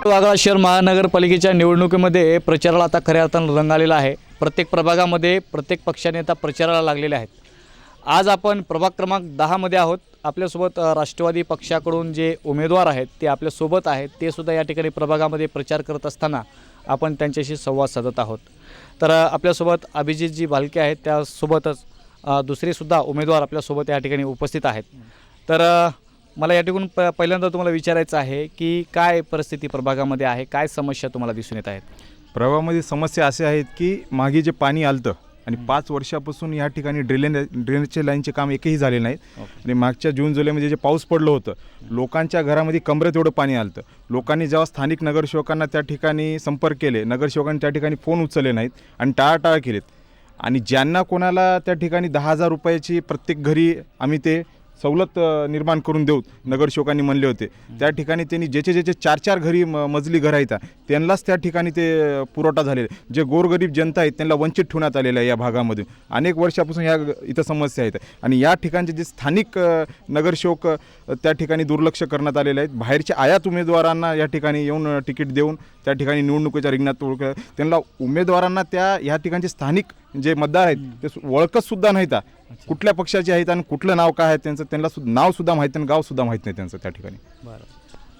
वाघाळा शहर महानगरपालिकेच्या निवडणुकीमध्ये प्रचाराला आता खऱ्या अर्थानं रंग आलेला आहे। प्रत्येक प्रभागामध्ये प्रत्येक पक्षाने आता प्रचाराला लागलेले आहेत। आज आपण प्रभाग क्रमांक 10 मध्ये आहोत। आपल्यासोबत राष्ट्रवादी पक्षाकडून जे उमेदवार आहेत ते आपल्यासोबत आहेत, ते सुद्धा या ठिकाणी प्रभागामध्ये प्रचार करत असताना आपण त्यांच्याशी संवाद साधत आहोत। तर आपल्यासोबत अभिजितजी भालके आहेत, त्यासोबतच दुसरे सुद्धा उमेदवार आपल्यासोबत या ठिकाणी उपस्थित आहेत। तर मला या ठिकाणी पहिल्यांदा तुम्हाला विचारायचं आहे की काय परिस्थिती प्रभागामध्ये आहे, काय समस्या तुम्हाला दिसून येत आहेत? प्रभागामध्ये समस्या असे आहेत की मागे जे पाणी आलतं आणि 5 वर्षापासून या ठिकाणी ड्रेनेजचे लाईनचे काम एकही झाले नाहीत। आणि मागच्या जून जुलैमध्ये जे पाऊस पडलं होतं, लोकांच्या घरामध्ये कमरेत एवढं पाणी आलतं। लोकांनी जेव्हा स्थानिक नगरसेवकांना त्या ठिकाणी संपर्क केले, नगरसेवकांनी त्या ठिकाणी फोन उचलले नाहीत आणि टाळाटाळ केलेत। आणि ज्यांना कोणाला त्या ठिकाणी 10,000 रुपयाची प्रत्येक घरी आम्ही ते सवलत निर्माण करून देऊ नगरसेवकांनी म्हणले होते, त्या ठिकाणी त्यांनी ज्याचे 4-4 घरी मजली घर आहेत त्यांनाच त्या ठिकाणी ते पुरवठा झालेले। जे गोरगरीब जनता आहेत त्यांना वंचित ठेवण्यात आलेलं आहे। या भागामध्ये अनेक वर्षापासून ह्या इथं समस्या आहेत आणि या ठिकाणचे जे स्थानिक नगरसेवक त्या ठिकाणी दुर्लक्ष करण्यात आलेले आहेत। बाहेरच्या आयात उमेदवारांना या ठिकाणी येऊन तिकीट देऊन त्या ठिकाणी निवडणुकीच्या रिंगणात त्यांना उमेदवारांना या ठिकाणचे स्थानिक जे मतदार आहेत ते ओळखत सुद्धा नाहीत, कुठल्या पक्षाचे आहेत आणि कुठलं नाव काय आहे त्यांचं, त्यांना नाव सुद्धा माहीत नाही, गाव सुद्धा माहीत नाही त्यांचं त्या ठिकाणी। बरं,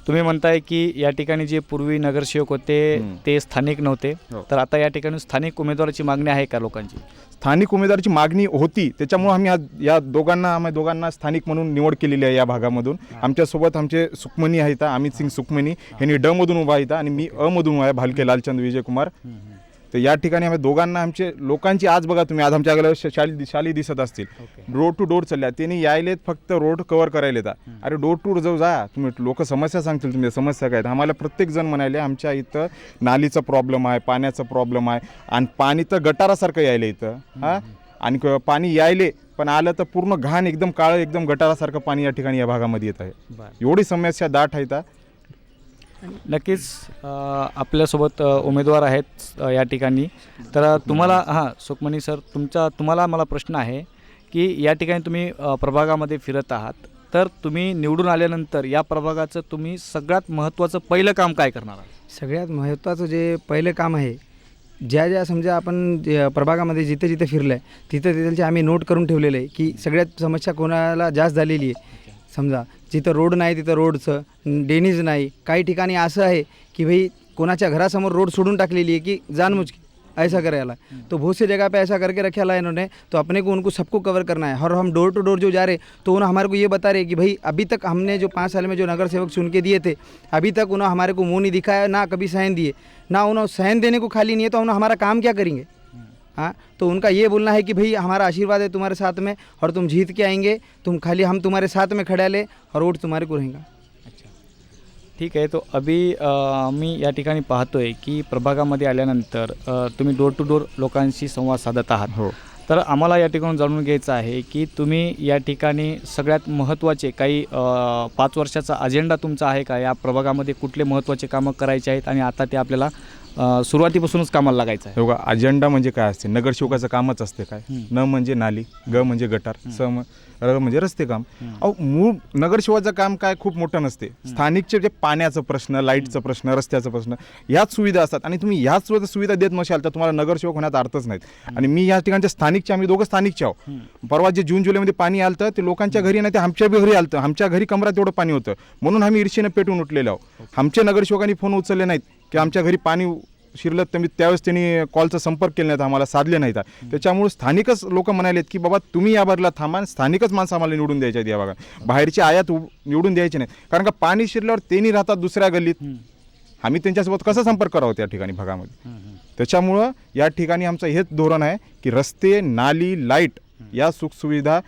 तुम्ही म्हणताय की या ठिकाणी जे पूर्वी नगरसेवक होते ते स्थानिक नव्हते, तर आता या ठिकाणी स्थानिक उमेदवाराची मागणी आहे का लोकांची? स्थानिक उमेदवाराची मागणी होती, त्याच्यामुळे आम्ही या दोघांना स्थानिक म्हणून निवड केलेली आहे। या भागामधून आमच्यासोबत आमचे सुखमनी आहेत, अमित सिंग सुखमनी, यांनी ड मधून उभा आहेत आणि मी अ मधून आहे, भालके लालचंद विजयकुमार। तर या ठिकाणी आम्ही दोघांना आमचे लोकांची आज बघा तुम्ही, आज आमच्या शाली दिसत असतील, डोर टू डोर चालल्या, त्यांनी यायलेत फक्त रोड कव्हर करायला येतात। अरे डोर टू जाऊ जा तुम्ही, लोक समस्या सांगतील तुमच्या समस्या काय। आम्हाला प्रत्येक जण म्हणाले आमच्या इथं नालीचा प्रॉब्लेम आहे, पाण्याचा प्रॉब्लेम आहे आणि पाणी तर गटारासारखं यायलं इथं हां, आणि पाणी यायले पण आलं तर पूर्ण घाण एकदम काळं एकदम गटारासारखं पाणी या ठिकाणी या भागामध्ये येत आहे। एवढी समस्या दाट आहेत। नक्कीच आपल्यासोबत उमेदवार आहेत या ठिकाणी। तर तुम्हाला सुखमनी सर, तुम्हाला मला प्रश्न आहे की या ठिकाणी तुम्ही प्रभागामध्ये फिरत आहात, तर तुम्ही निवडून आल्यानंतर या प्रभागाचं तुम्ही सगळ्यात महत्त्वाचं पहिलं काम काय करणार आहात? सगळ्यात महत्त्वाचं जे पहिलं काम आहे, ज्या समजा आपण प्रभागामध्ये जिथे जिथे फिरलं आहे तिथं आम्ही नोट करून ठेवलेलं आहे की सगळ्यात समस्या कोणाला जास्त झालेली आहे। समजा जिथं रोड नाही तिथं रोडचं, ड्रेनेज नाही, काही ठिकाणी असं आहे की भाई कोणाच्या घरासमोर रोड सोडून टाकलेली है कि जानबूझ के ऐसा करेला, तो बहुत सी जगह पे ऐसा करके रखा है इन्होंने। तो अपने को उनको सबको कवर करना है और हम डोर टू डोर जो जा रहे तो उन्होंने हमारे को ये बता रहे कि भाई अभी तक हमने जो 5 साल में जो नगर सेवक चुन के दिए थे, अभी तक उन्होंने हमारे को मुँह नहीं दिखाया, ना कभी सहन दिए, ना उन्होंने सहन देने को खाली नहीं है, तो उन्होंने हमारा काम क्या करेंगे? हाँ, तो उनका ये बोलना है कि भाई हमारा आशीर्वाद है तुम्हारे साथ में और तुम जीत के आएंगे, तुम खाली हम तुम्हारे साथ में खड़ा ले और वोट तुम्हारे को रहेगा। अच्छा, ठीक आहे। तो अभी मी या ठिकाणी पाहतोय की प्रभागामध्ये आल्यानंतर तुम्ही डोर टू डोर लोकांशी संवाद साधत आहात। हो, तर आम्हाला या ठिकाणी जाणून घ्यायचं आहे की तुम्ही या ठिकाणी सगळ्यात महत्त्वाचे काही 5 वर्षाचा अजेंडा तुमचा आहे का? या प्रभागामध्ये कुठले महत्त्वाचे कामं करायचे आहेत आणि आता ते आपल्याला सुरुवातीपासूनच कामाला लागायचं आहे? बघा, अजेंडा म्हणजे काय असते, नगरसेवकाचं कामच असते काय, न म्हणजे नाली, ग म्हणजे गटार, र म्हणजे रस्ते काम। अहो, मूळ नगरसेवकाचं काम काय खूप मोठं नसते, स्थानिकचे जे पाण्याचा प्रश्न, लाईटचा प्रश्न, रस्त्याचा प्रश्न, ह्याच सुविधा असतात। आणि तुम्ही ह्याच सुविधा देत नसाल तर तुम्हाला नगरसेवक होण्यात अर्थच नाहीत। आणि मी या ठिकाणच्या स्थानिकचे, आम्ही दोघं स्थानिकचे आहोत। परवा जे जून जुलैमध्ये पाणी आलं ते लोकांच्या घरी नाही, ते आमच्या घरी आलं, आमच्या घरी कमरात एवढं पाणी होतं, म्हणून आम्ही ईर्षेने पेटून उठलेलो आहोत। आमच्या नगरसेवकांनी फोन उचलले नाहीत की आमच्या घरी पाणी शिरलं, तर त्यावेळेस त्यांनी कॉलचा संपर्क केला नाही, आम्हाला साधले नाहीत। त्याच्यामुळे स्थानिकच लोक म्हणालेत की बाबा तुम्ही या बाजूला थांबा, स्थानिकच माणसं आम्हाला निवडून द्यायच्या आहेत या भागात, बाहेरची आयात निवडून द्यायची नाही। कारण का पाणी शिरल्यावर त्यांनी राहतात दुसऱ्या गल्लीत, आम्ही त्यांच्यासोबत कसा संपर्क करावा त्या ठिकाणी भागामध्ये? त्याच्यामुळं या ठिकाणी आमचं हेच धोरण आहे की रस्ते, नाली, लाईट या सुखसुविधा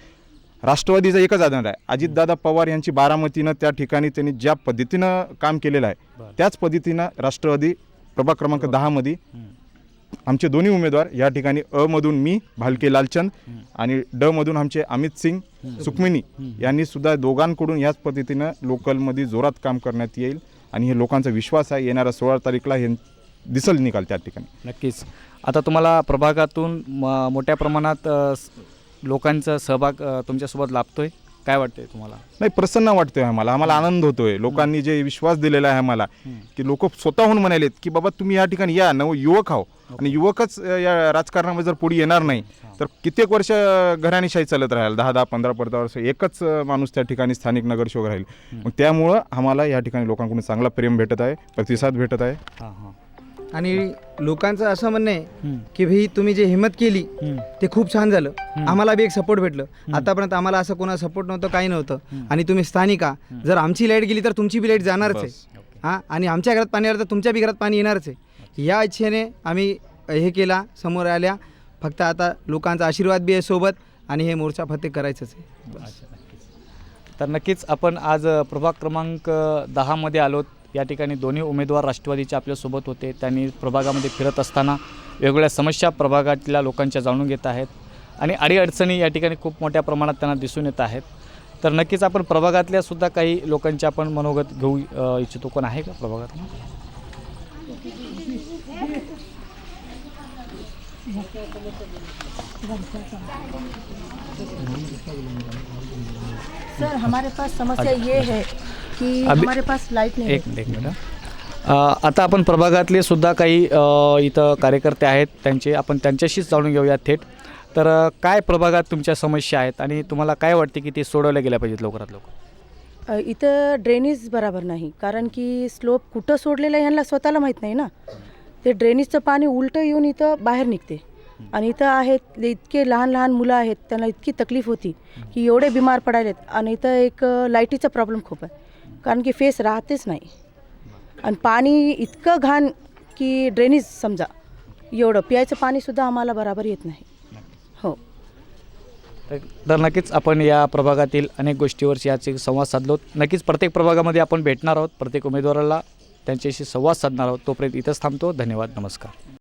राष्ट्रवादीचा एकच अजेंडा आहे। अजितदादा पवार यांची बारामतीनं त्या ठिकाणी त्यांनी ज्या पद्धतीनं काम केलेलं आहे त्याच पद्धतीनं राष्ट्रवादी प्रभाग क्रमांक 10 मध्ये आमचे दोन्ही उमेदवार या ठिकाणी अ मधून मी भालके लालचंद आणि ड मधून आमचे अमित सिंग सुखमिनी यांनी सुद्धा दोघांकडून याच पद्धतीनं लोकलमध्ये जोरात काम करण्यात येईल आणि हे लोकांचा विश्वास आहे, येणाऱ्या 16 तारीखला हे दिसल निकाल त्या ठिकाणी। नक्कीच। आता तुम्हाला प्रभागातून मोठ्या प्रमाणात लोकांचा सहभाग तुमच्यासोबत लाभतोय? काय वाटतंय तुम्हाला? नाही, प्रसन्न वाटतोय आम्हाला आनंद होतोय. लोकांनी जे विश्वास दिलेला आहे आम्हाला, की लोक स्वतःहून म्हणालेत की बाबा तुम्ही या ठिकाणी या, युवक आहो आणि युवकच या राजकारणामध्ये जर पुढे येणार नाही तर कित्येक वर्ष घराणेशाही चालत राहील, 10-10, 15-15 वर्ष एकच माणूस त्या ठिकाणी स्थानिक नगरसेवक राहील. मग त्यामुळं आम्हाला या ठिकाणी लोकांकडून चांगला प्रेम भेटत आहे, प्रतिसाद भेटत आहे. हां हां. आणि लोकांचं असं म्हणणं आहे की भाई तुम्ही जे हिंमत केली ते खूप छान झालं, आम्हाला बी एक सपोर्ट भेटलं. आतापर्यंत आम्हाला असं कोणा सपोर्ट नव्हतं, काही नव्हतं. आणि तुम्ही स्थानिक आहात, जर आमची लाईट गेली तर तुमची बी लाईट जाणारच आहे. हां, आणि आमच्या घरात पाणी आलं तर तुमच्या बी घरात पाणी येणारच आहे. या इच्छेने आम्ही हे केला, समोर आल्या. फक्त आता लोकांचा आशीर्वाद बी आहे सोबत आणि हे मोर्चा फतेह करायचंच आहे. तर नक्कीच आपण आज प्रभाग क्रमांक 10मध्ये आलोत. या ठिकाणी दोन्ही उमेदवार राष्ट्रवादीचे आपल्यासोबत होते. त्यांनी प्रभागामध्ये फिरत असताना वेगवेगळ्या समस्या प्रभागातल्या लोकांच्या जाणून घेत आहेत आणि अडीअडचणी या ठिकाणी खूप मोठ्या प्रमाणात त्यांना दिसून येत आहेत. तर नक्कीच आपण प्रभागातल्या सुद्धा काही लोकांचे आपण मनोगत घेऊ इच्छितो. कोण आहे का प्रभागात? सर, हमारे पास समस्या ये है कि अभी- हमारे पास लाइट नहीं है। एक मिनिट. आता आपण प्रभागातले सुद्धा काही इथं कार्यकर्ते आहेत, आपण त्यांच्याशीच जाणून घेऊया थेट. तर काय प्रभागात तुमच्या समस्या आहेत आणि तुम्हाला काय वाटते की ते सोडवल्या गेल्या पाहिजेत लवकरात लवकर? इथं ड्रेनेज बराबर नाही, कारण की स्लोप कुठं सोडलेलं आहे ह्यांना स्वतःला माहीत नाही ना. ते ड्रेनेजचं पाणी उलटं येऊन इथं बाहेर निघते आणि इथं आहेत इतके लहान लहान मुलं आहेत, त्यांना इतकी तकलीफ होती की एवढे बिमार पडायलेत. आणि इथं एक लाईटीचा प्रॉब्लेम खूप आहे, कारण की फेस राहतेच नाही. आणि पाणी इतकं घाण की ड्रेनेज समजा एवढं प्यायचं पाणीसुद्धा आम्हाला बराबर येत नाही. हो. तर नक्कीच आपण या प्रभागातील अनेक गोष्टीवरची याचे संवाद साधलो. नक्कीच प्रत्येक प्रभागामध्ये आपण भेटणार आहोत, प्रत्येक उमेदवाराला त्यांच्याशी संवाद साधणार आहोत. तोपर्यंत इथंच थांबतो. धन्यवाद, नमस्कार.